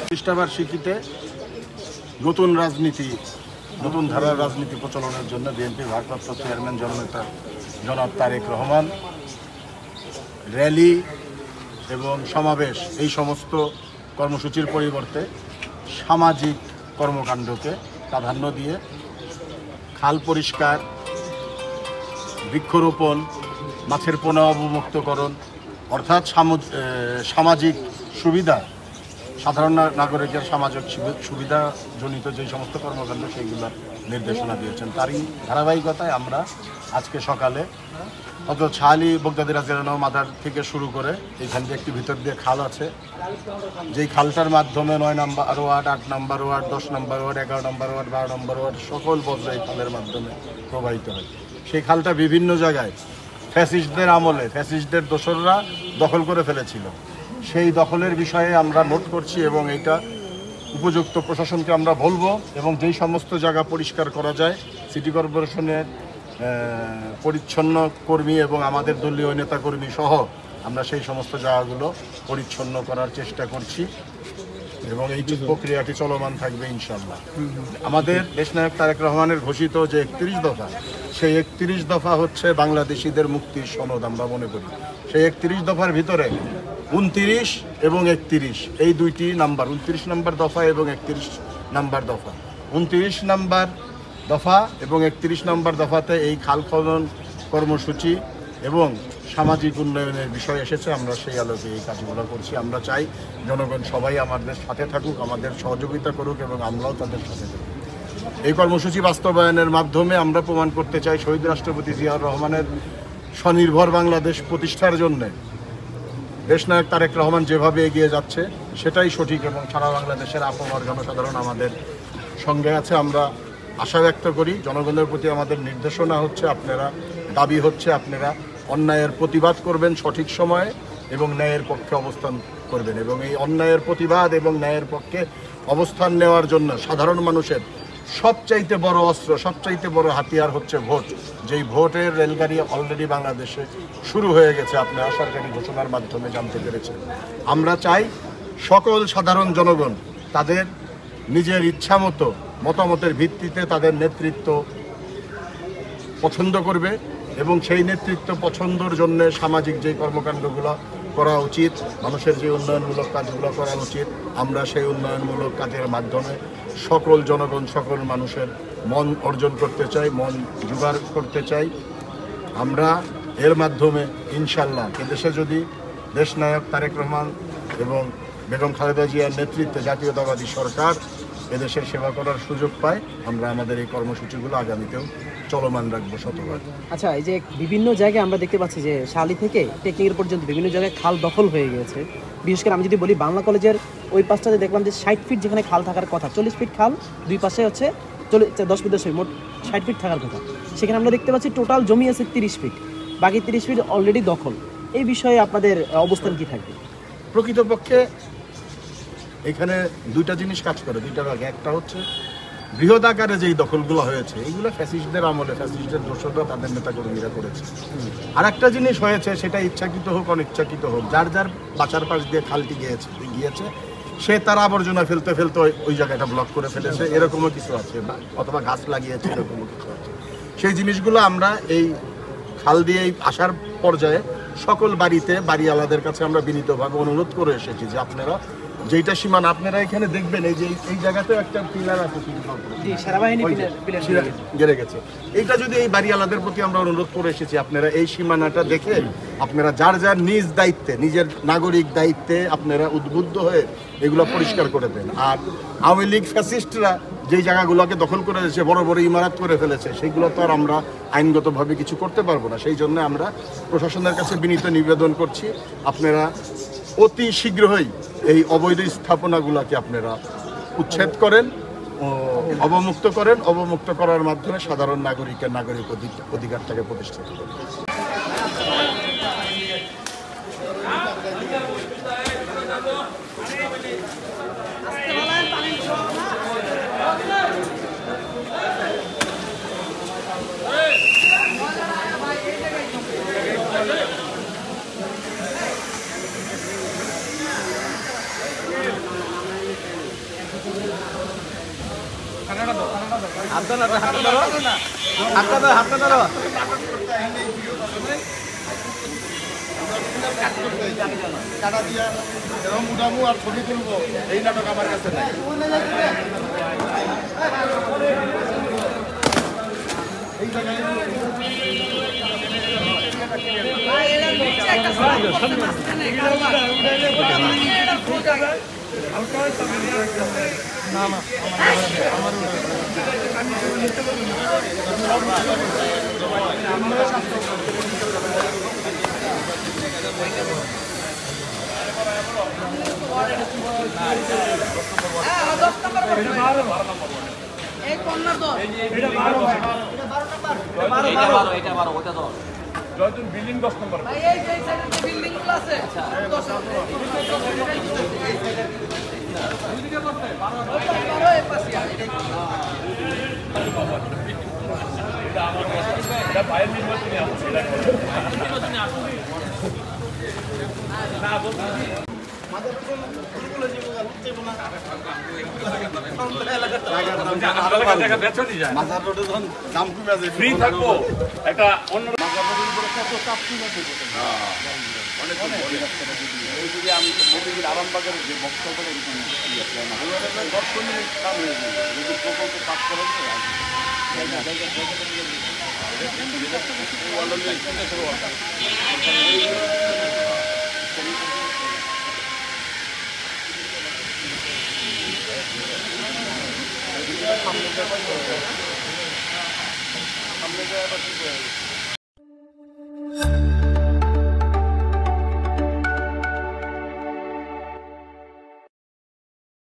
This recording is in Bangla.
প্রতিষ্ঠাবার্ষিকীতে নতুন রাজনীতি, নতুন ধারার রাজনীতি প্রচলনের জন্য বিএনপির ভারপ্রাপ্ত চেয়ারম্যান জননেতা জনাব তারেক রহমান র্যালি এবং সমাবেশ এই সমস্ত কর্মসূচির পরিবর্তে সামাজিক কর্মকাণ্ডকে প্রাধান্য দিয়ে খাল পরিষ্কার, বৃক্ষরোপণ, মাছের পোনা অবমুক্তকরণ অর্থাৎ সামাজিক সুবিধা, সাধারণ নাগরিকের সামাজিক সুবিধাজনিত যে সমস্ত কর্মকাণ্ড সেইগুলোর নির্দেশনা দিয়েছেন। তারই ধারাবাহিকতায় আমরা আজকে সকালে হযরত শাহ আলী বগদাদী রাদিয়াল্লাহু আনহু মাজার থেকে শুরু করে এইখান দিয়ে একটি ভিতর দিয়ে খাল আছে, যেই খালটার মাধ্যমে 9 নম্বর ওয়ার্ড, 8 নম্বর ওয়ার্ড, 10 নম্বর ওয়ার্ড, 11 নম্বর ওয়ার্ড, 12 নম্বর ওয়ার্ড সকল বজ্র এই খালের মাধ্যমে প্রবাহিত হয়। সেই খালটা বিভিন্ন জায়গায় ফ্যাসিস্টদের আমলে ফ্যাসিস্টদের দোসররা দখল করে ফেলেছিল। সেই দখলের বিষয়ে আমরা নোট করছি এবং এইটা উপযুক্ত প্রশাসনকে আমরা বলবো এবং যেই সমস্ত জায়গা পরিষ্কার করা যায় সিটি কর্পোরেশনের পরিচ্ছন্ন কর্মী এবং আমাদের দলীয় নেতাকর্মী সহ আমরা সেই সমস্ত জায়গাগুলো পরিচ্ছন্ন করার চেষ্টা করছি এবং এই প্রক্রিয়াটি চলমান থাকবে ইনশাল্লাহ। আমাদের দেশনায়ক তারেক রহমানের ঘোষিত যে 31 দফা, সেই 31 দফা হচ্ছে বাংলাদেশিদের মুক্তির সনদ আমরা মনে করি। সেই 31 দফার ভিতরে 29 এবং 31 এই দুইটি নাম্বার, 29 নম্বর দফা এবং 31 নম্বর দফা, 29 নম্বর দফা এবং 31 নম্বর দফাতে এই খাল খনন কর্মসূচি এবং সামাজিক উন্নয়নের বিষয় এসেছে। আমরা সেই আলোকে এই কাজগুলো করছি। আমরা চাই জনগণ সবাই আমাদের সাথে থাকুক, আমাদের সহযোগিতা করুক এবং আমরাও তাদের সাথে থাকুক। এই কর্মসূচি বাস্তবায়নের মাধ্যমে আমরা প্রমাণ করতে চাই শহীদ রাষ্ট্রপতি জিয়াউর রহমানের স্বনির্ভর বাংলাদেশ প্রতিষ্ঠার জন্যে দেশনায়ক তারেক রহমান যেভাবে এগিয়ে যাচ্ছে সেটাই সঠিক এবং সারা বাংলাদেশের আপামর জনসাধারণ আমাদের সঙ্গে আছে। আমরা আশা ব্যক্ত করি জনগণের প্রতি আমাদের নির্দেশনা হচ্ছে, আপনারা দাবি হচ্ছে আপনারা অন্যায়ের প্রতিবাদ করবেন সঠিক সময়ে এবং ন্যায়ের পক্ষে অবস্থান করবেন এবং এই অন্যায়ের প্রতিবাদ এবং ন্যায়ের পক্ষে অবস্থান নেওয়ার জন্য সাধারণ মানুষের সবচাইতে বড় অস্ত্র, সবচাইতে বড় হাতিয়ার হচ্ছে ভোট। যেই ভোটের রেলগাড়ি অলরেডি বাংলাদেশে শুরু হয়ে গেছে, আপনারা সরকারি ঘোষণার মাধ্যমে জানতে পেরেছেন। আমরা চাই সকল সাধারণ জনগণ তাদের নিজের ইচ্ছামতো মতামতের ভিত্তিতে তাদের নেতৃত্ব পছন্দ করবে এবং সেই নেতৃত্ব পছন্দের জন্য সামাজিক যে কর্মকাণ্ডগুলো করা উচিত, মানুষের যে উন্নয়নমূলক কাজগুলো করা উচিত, আমরা সেই উন্নয়নমূলক কাজের মাধ্যমে সকল জনগণ, সকল মানুষের মন অর্জন করতে চাই, মন জোগাড় করতে চাই। আমরা এর মাধ্যমে ইনশাল্লাহ এদেশে যদি দেশনায়ক তারেক রহমান এবং বেগম খালেদা জিয়ার নেতৃত্বে জাতীয়তাবাদী সরকার এদেশের সেবা করার সুযোগ পায়, আমরা আমাদের এই কর্মসূচিগুলো আগামীতেও চলমান রাখবো শতভাগ। আচ্ছা, এই যে বিভিন্ন জায়গায় আমরা দেখতে পাচ্ছি যে শালি থেকে টেকনিকের পর্যন্ত বিভিন্ন জায়গায় খাল দখল হয়ে গেছে। বিশেষ করে আমি যদি বলি বাংলা কলেজের ওই পাশটাতে দেখলাম যে 60 ফিট যেখানে খাল থাকার কথা, 40 ফিট খাল, দুই পাশে হচ্ছে 10 ফিট মোট 60 ফিট থাকার কথা, সেখানে আমরা দেখতে পাচ্ছি টোটাল জমি আছে 30 ফিট, বাকি 30 ফিট অলরেডি দখল। এই বিষয়ে আপনাদের অবস্থান কি থাকবে? প্রকৃতপক্ষে এখানে দুইটা জিনিস কাজ করে, দুইটা ভাগ। একটা হচ্ছে বৃহৎ আকারে যেই দখলগুলো হয়েছে এইগুলো ফ্যাসিস্টদের আমলে ফ্যাসিস্টদের দোষররা তাদের নেতাকর্মীরা করেছে। আর একটা জিনিস হয়েছে, সেটা ইচ্ছাকৃত হোক অনিচ্ছাকৃত হোক, যার যার বাঁচার পাশ দিয়ে খালটি গিয়েছে সে তার আবর্জনা ফেলতে ফেলতে ওই জায়গাটা ব্লক করে ফেলেছে, এরকমও কিছু আছে, অথবা গাছ লাগিয়েছে, এরকমও কিছু আছে। সেই জিনিসগুলো আমরা এই খাল দিয়ে আসার পর্যায়ে সকল বাড়িওয়ালাদের কাছে আমরা বিনীতভাবে অনুরোধ করে এসেছি যে আপনারা যেইটা সীমানা আপনারা এখানে দেখবেন, এই যে এই জায়গাতেও একটা পিলার আছে গেড়ে গেছে, এইটা যদি এই বাড়িওয়ালাদের প্রতি আমরা অনুরোধ করে এসেছি আপনারা এই সীমানাটা দেখে আপনারা যার যার নিজ দায়িত্বে, নিজের নাগরিক দায়িত্বে আপনারা উদ্বুদ্ধ হয়ে এগুলো পরিষ্কার করে দেন। আর আওয়ামী লীগ ফ্যাসিস্টরা যেই জায়গাগুলোকে দখল করে দিয়েছে, বড় বড় ইমারত করে ফেলেছে, সেইগুলো তো আর আমরা আইনগতভাবে কিছু করতে পারবো না। সেই জন্য আমরা প্রশাসনের কাছে বিনীত নিবেদন করছি, আপনারা অতি শীঘ্রই এই অবৈধ স্থাপনাগুলোকে আপনারা উচ্ছেদ করেন, অবমুক্ত করেন। অবমুক্ত করার মাধ্যমে সাধারণ নাগরিকের নাগরিক অধিকারটাকে প্রতিষ্ঠিত করেন। কাটা দিয়া এরকম উঠামু আর ছবি তুলবো, এই নাটক আমার কাছে নাই। এই জায়গায় জয়তুন বিল্ডিং 10 নম্বর। এটা বাইরের নির্বাচনে আছে, মাজার রোডে যখন দাম কমে আছে ফ্রি থাকবো একটা অন্য মাজার রোডের উপরে কত চাপ কমে আছে। এই যদি আমি মোদিজির আরামবাগের যে বক্তব্য দর্শনীয় স্থান হয়ে যাবে যদি প্রকল্প কাজ করেন সামনে যায় আবার কি করে